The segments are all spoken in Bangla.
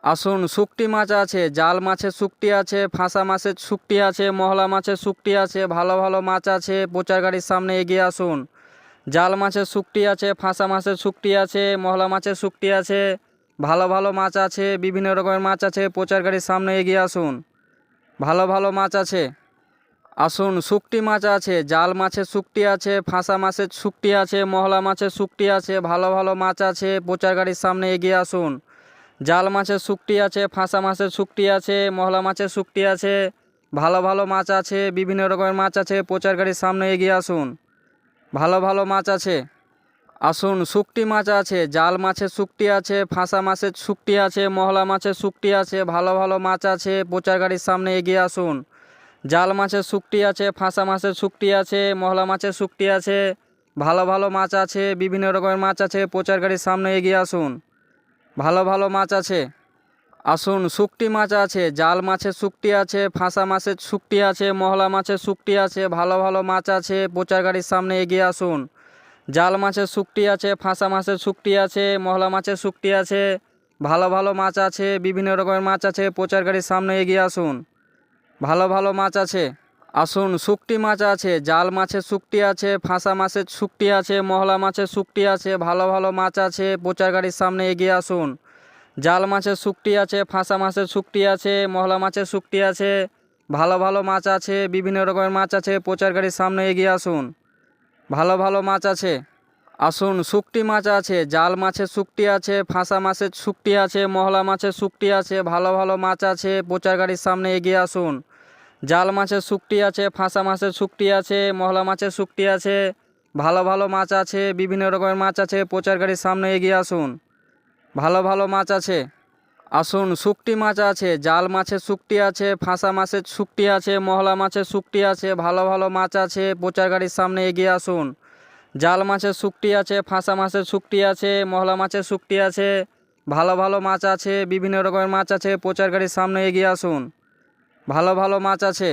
আসুন, শুকটি মাছ আছে, জাল মাছের শুকটি আছে, ফাঁসা মাছের শুকটি আছে, মহলা মাছের শুকটি আছে, ভালো ভালো মাছ আছে। প্রচার গাড়ির সামনে এগিয়ে আসুন। জাল মাছের শুকটি আছে, ফাঁসা মাছের শুকটি আছে, মহলা মাছের শুকটি আছে, ভালো ভালো মাছ আছে। বিভিন্ন রকমের মাছ আছে। প্রচার গাড়ির সামনে এগিয়ে আসুন। ভালো ভালো মাছ আছে। আসুন, শুকটি মাছ আছে, জাল মাছের শুকটি আছে, ফাঁসা মাছের শুকটি আছে, মহলা মাছের শুকটি আছে, ভালো ভালো মাছ আছে। প্রচার গাড়ির সামনে এগিয়ে আসুন। জাল মাছের শুকটি আছে, ফাঁসা মাছের শুকটি আছে, মহলা মাছের শুকটি আছে, ভালো ভালো মাছ আছে। বিভিন্ন রকমের মাছ আছে। প্রচার গাড়ির সামনে এগিয়ে আসুন। ভালো ভালো মাছ আছে। আসুন, শুকটি মাছ আছে, জাল মাছের শুকটি আছে, ফাঁসা মাছের শুকটি আছে, মহলা মাছের শুকটি আছে, ভালো ভালো মাছ আছে। প্রচার গাড়ির সামনে এগিয়ে আসুন। জাল মাছের শুকটি আছে, ফাঁসা মাছের শুকটি আছে, মহলা মাছের শুকটি আছে, ভালো ভালো মাছ আছে। বিভিন্ন রকমের মাছ আছে। প্রচার গাড়ির সামনে এগিয়ে আসুন। ভালো ভালো মাছ আছে। আসুন, শুকটি মাছ আছে, জাল মাছের শুকটি আছে, ফাঁসা মাছের শুকটি আছে, মহলা মাছের শুকটি আছে, ভালো ভালো মাছ আছে। প্রচার গাড়ির সামনে এগিয়ে আসুন। জাল মাছের শুকটি আছে, ফাঁসা মাছের শুকটি আছে, মহলা মাছের শুকটি আছে, ভালো ভালো মাছ আছে। বিভিন্ন রকমের মাছ আছে। প্রচার গাড়ির সামনে এগিয়ে আসুন। ভালো ভালো মাছ আছে। আসুন, শুকটি মাছ আছে, জাল মাছের শুকটি আছে, ফাঁসা মাছের শুকটি আছে, মহলা মাছের শুকটি আছে, ভালো ভালো মাছ আছে। প্রচার গাড়ির সামনে এগিয়ে আসুন। জাল মাছের শুকটি আছে, ফাঁসা মাছের শুকটি আছে, মহলা মাছের শুকটি আছে, ভালো ভালো মাছ আছে। বিভিন্ন রকমের মাছ আছে। প্রচার গাড়ির সামনে এগিয়ে আসুন। ভালো ভালো মাছ আছে। আসুন, শুকটি মাছ আছে, জাল মাছের শুকটি আছে, ফাঁসা মাছের শুকটি আছে, মহলা মাছের শুকটি আছে, ভালো ভালো মাছ আছে। প্রচার গাড়ির সামনে এগিয়ে আসুন। জাল মাছের শুকটি আছে, ফাঁসা মাছের শুকটি আছে, মহলা মাছের শুকটি আছে, ভালো ভালো মাছ আছে। বিভিন্ন রকমের মাছ আছে। প্রচার গাড়ির সামনে এগিয়ে আসুন। ভালো ভালো মাছ আছে। আসুন, শুকটি মাছ আছে, জাল মাছের শুকটি আছে, ফাঁসা মাছের শুকটি আছে, মহলা মাছের শুকটি আছে, ভালো ভালো মাছ আছে। প্রচার গাড়ির সামনে এগিয়ে আসুন। জাল মাছের শুকটি আছে, ফাঁসা মাছের শুকটি আছে, মহলা মাছের শুকটি আছে, ভালো ভালো মাছ আছে। বিভিন্ন রকমের মাছ আছে। প্রচার গাড়ির সামনে এগিয়ে আসুন। ভালো ভালো মাছ আছে।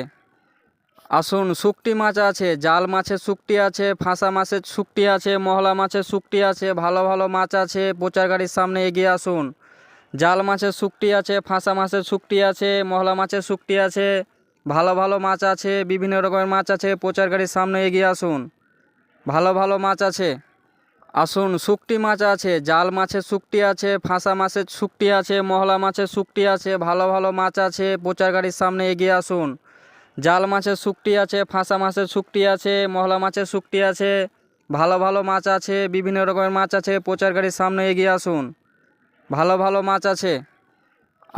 আসুন, শুকটি মাছ আছে, জাল মাছের শুকটি আছে, ফাঁসা মাছের শুকটি আছে, মহলা মাছের শুকটি আছে, ভালো ভালো মাছ আছে। প্রচার গাড়ির সামনে এগিয়ে আসুন। জাল মাছের শুকটি আছে, ফাঁসা মাছের শুকটি আছে, মহলা মাছের শুকটি আছে, ভালো ভালো মাছ আছে। বিভিন্ন রকমের মাছ আছে। প্রচার গাড়ির সামনে এগিয়ে আসুন। ভালো ভালো মাছ আছে। আসুন, শুকটি মাছ আছে, জাল মাছের শুকটি আছে, ফাঁসা মাছের শুকটি আছে, মহলা মাছের শুকটি আছে, ভালো ভালো মাছ আছে। প্রচার গাড়ির সামনে এগিয়ে আসুন। জাল মাছের শুকটি আছে, ফাঁসা মাছের শুকটি আছে, মহলা মাছের শুকটি আছে, ভালো ভালো মাছ আছে। বিভিন্ন রকমের মাছ আছে। প্রচার গাড়ির সামনে এগিয়ে আসুন। ভালো ভালো মাছ আছে।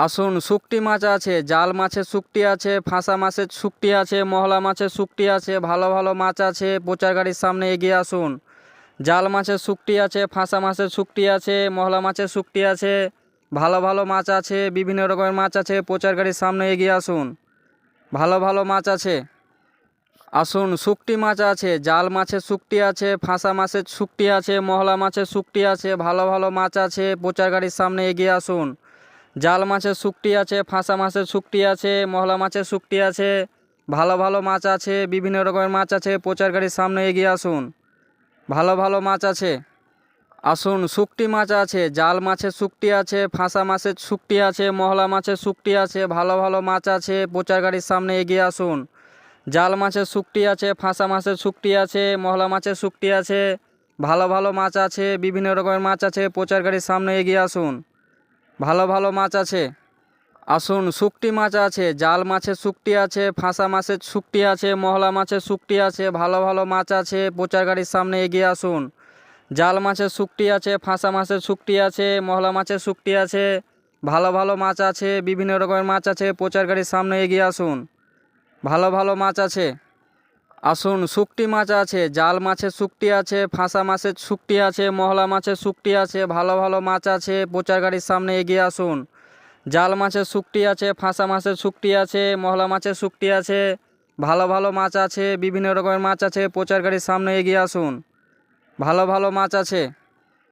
আসুন, শুকটি মাছ আছে, জাল মাছের শুকটি আছে, ফাঁসা মাছের শুকটি আছে, মহলা মাছের শুকটি আছে, ভালো ভালো মাছ আছে। প্রচার গাড়ির সামনে এগিয়ে আসুন। জাল মাছের শুকটি আছে, ফাঁসা মাছের শুকটি আছে, মহলা মাছের শুকটি আছে, ভালো ভালো মাছ আছে। বিভিন্ন রকমের মাছ আছে। প্রচার গাড়ির সামনে এগিয়ে আসুন। ভালো ভালো মাছ আছে। আসুন, শুকটি মাছ আছে, জাল মাছের শুকটি আছে, ফাঁসা মাছের শুকটি আছে, মহলা মাছের শুকটি আছে, ভালো ভালো মাছ আছে। প্রচার গাড়ির সামনে এগিয়ে আসুন। জাল মাছের শুকটি আছে, ফাঁসা মাছের শুকটি আছে, মহলা মাছের শুকটি আছে, ভালো ভালো মাছ আছে। বিভিন্ন রকমের মাছ আছে। প্রচার গাড়ির সামনে এগিয়ে আসুন। ভালো ভালো মাছ আছে। আসুন, শুকটি মাছ আছে, জাল মাছের শুকটি আছে, ফাঁসা মাছের শুকটি আছে, মহলা মাছের শুকটি আছে, ভালো ভালো মাছ আছে। প্রচার গাড়ির সামনে এগিয়ে আসুন। জাল মাছের শুকটি আছে, ফাঁসা মাছের শুকটি আছে, মহলা মাছের শুকটি আছে, ভালো ভালো মাছ আছে। বিভিন্ন রকমের মাছ আছে। প্রচার গাড়ির সামনে এগিয়ে আসুন। ভালো ভালো মাছ আছে। আসুন, শুকটি মাছ আছে, জাল মাছের শুকটি আছে, ফাঁসা মাছের শুকটি আছে, মহলা মাছের শুকটি আছে, ভালো ভালো মাছ আছে। প্রচার গাড়ির সামনে এগিয়ে আসুন। জাল মাছের শুকটি আছে, ফাঁসা মাছের শুকটি আছে, মহলা মাছের শুকটি আছে, ভালো ভালো মাছ আছে। বিভিন্ন রকমের মাছ আছে। প্রচার গাড়ির সামনে এগিয়ে আসুন। ভালো ভালো মাছ আছে। আসুন, শুকটি মাছ আছে, জাল মাছের শুকটি আছে, ফাঁসা মাছের শুকটি আছে, মহলা মাছের শুকটি আছে, ভালো ভালো মাছ আছে। প্রচার গাড়ির সামনে এগিয়ে আসুন। জাল মাছের শুকটি আছে, ফাঁসা মাছের শুকটি আছে, মহলা মাছের শুকটি আছে, ভালো ভালো মাছ আছে। বিভিন্ন রকমের মাছ আছে। প্রচার গাড়ির সামনে এগিয়ে আসুন। ভালো ভালো মাছ আছে।